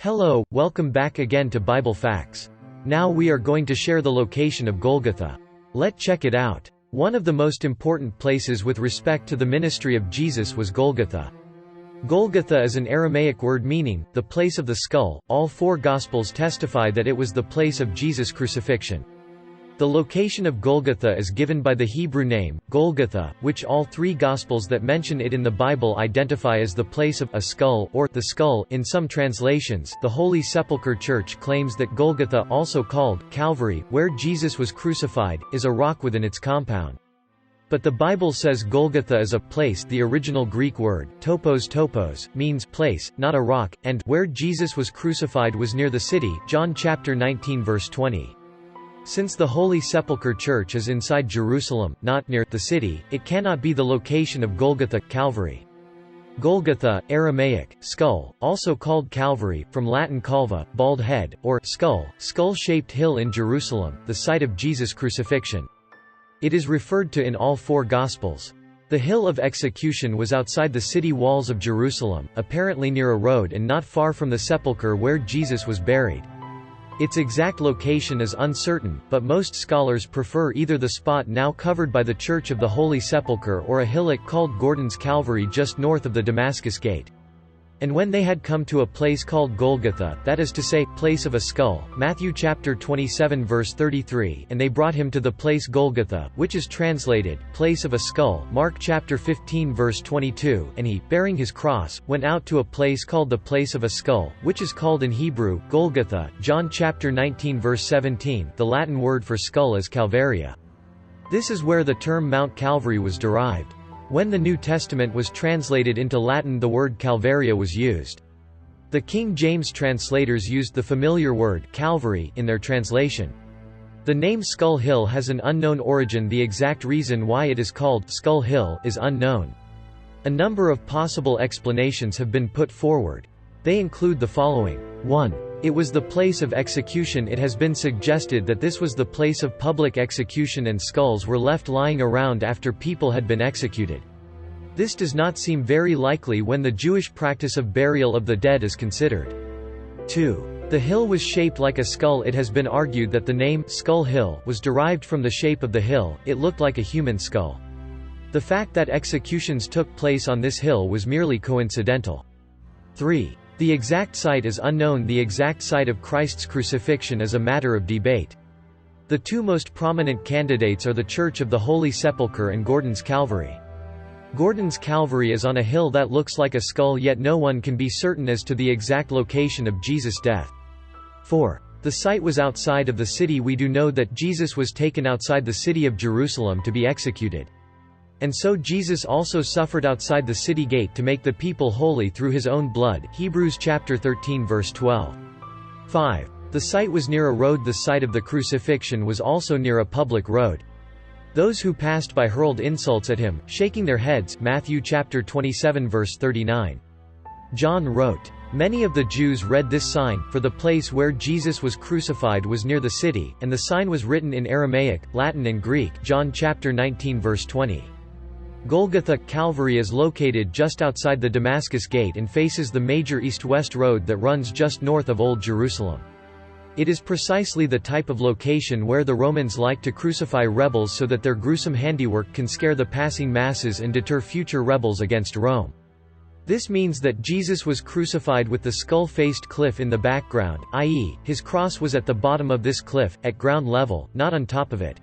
Hello, welcome back again to Bible Facts. Now we are going to share the location of Golgotha. Let's check it out. One of the most important places with respect to the ministry of Jesus was Golgotha. Golgotha is an Aramaic word meaning, the place of the skull. All four Gospels testify that it was the place of Jesus' crucifixion. The location of Golgotha is given by the Hebrew name, Golgotha, which all three Gospels that mention it in the Bible identify as the place of a skull or the skull. In some translations, the Holy Sepulchre Church claims that Golgotha, also called Calvary, where Jesus was crucified, is a rock within its compound. But the Bible says Golgotha is a place. The original Greek word, topos, means place, not a rock, and where Jesus was crucified was near the city. John chapter 19 verse 20. Since the Holy Sepulchre Church is inside Jerusalem, not near the city, it cannot be the location of Golgotha, Calvary. Golgotha, Aramaic, skull, also called Calvary, from Latin calva, bald head, or skull, skull-shaped hill in Jerusalem, the site of Jesus' crucifixion. It is referred to in all four Gospels. The hill of execution was outside the city walls of Jerusalem, apparently near a road and not far from the sepulchre where Jesus was buried. Its exact location is uncertain, but most scholars prefer either the spot now covered by the Church of the Holy Sepulchre or a hillock called Gordon's Calvary just north of the Damascus Gate. And when they had come to a place called Golgotha, that is to say, place of a skull, Matthew chapter 27 verse 33, and they brought him to the place Golgotha, which is translated, place of a skull, Mark chapter 15 verse 22, and he, bearing his cross, went out to a place called the place of a skull, which is called in Hebrew, Golgotha, John chapter 19 verse 17, the Latin word for skull is Calvaria. This is where the term Mount Calvary was derived. When the New Testament was translated into Latin, the word Calvaria was used. The King James translators used the familiar word Calvary in their translation. The name Skull Hill has an unknown origin. The exact reason why it is called Skull Hill is unknown. A number of possible explanations have been put forward. They include the following. 1. It was the place of execution. It has been suggested that this was the place of public execution and skulls were left lying around after people had been executed. This does not seem very likely when the Jewish practice of burial of the dead is considered. 2. The hill was shaped like a skull. It has been argued that the name, Skull Hill, was derived from the shape of the hill. It looked like a human skull. The fact that executions took place on this hill was merely coincidental. 3. The exact site is unknown. The exact site of Christ's crucifixion is a matter of debate. The two most prominent candidates are the Church of the Holy Sepulchre and Gordon's Calvary. Gordon's Calvary is on a hill that looks like a skull, yet no one can be certain as to the exact location of Jesus' death. 4. The site was outside of the city. We do know that Jesus was taken outside the city of Jerusalem to be executed. And so Jesus also suffered outside the city gate to make the people holy through his own blood. Hebrews chapter 13 verse 12. 5. The site was near a road. The site of the crucifixion was also near a public road. Those who passed by hurled insults at him, shaking their heads. Matthew chapter 27 verse 39. John wrote, "Many of the Jews read this sign, for the place where Jesus was crucified was near the city, and the sign was written in Aramaic, Latin and Greek." John chapter 19 verse 20. Golgotha, Calvary is located just outside the Damascus Gate and faces the major east-west road that runs just north of Old Jerusalem. It is precisely the type of location where the Romans like to crucify rebels so that their gruesome handiwork can scare the passing masses and deter future rebels against Rome. This means that Jesus was crucified with the skull-faced cliff in the background, i.e., his cross was at the bottom of this cliff, at ground level, not on top of it.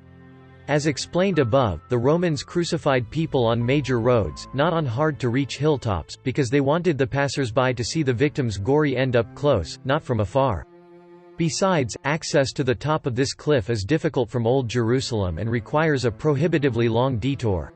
As explained above, the Romans crucified people on major roads, not on hard-to-reach hilltops, because they wanted the passers-by to see the victim's gory end up close, not from afar. Besides, access to the top of this cliff is difficult from Old Jerusalem and requires a prohibitively long detour.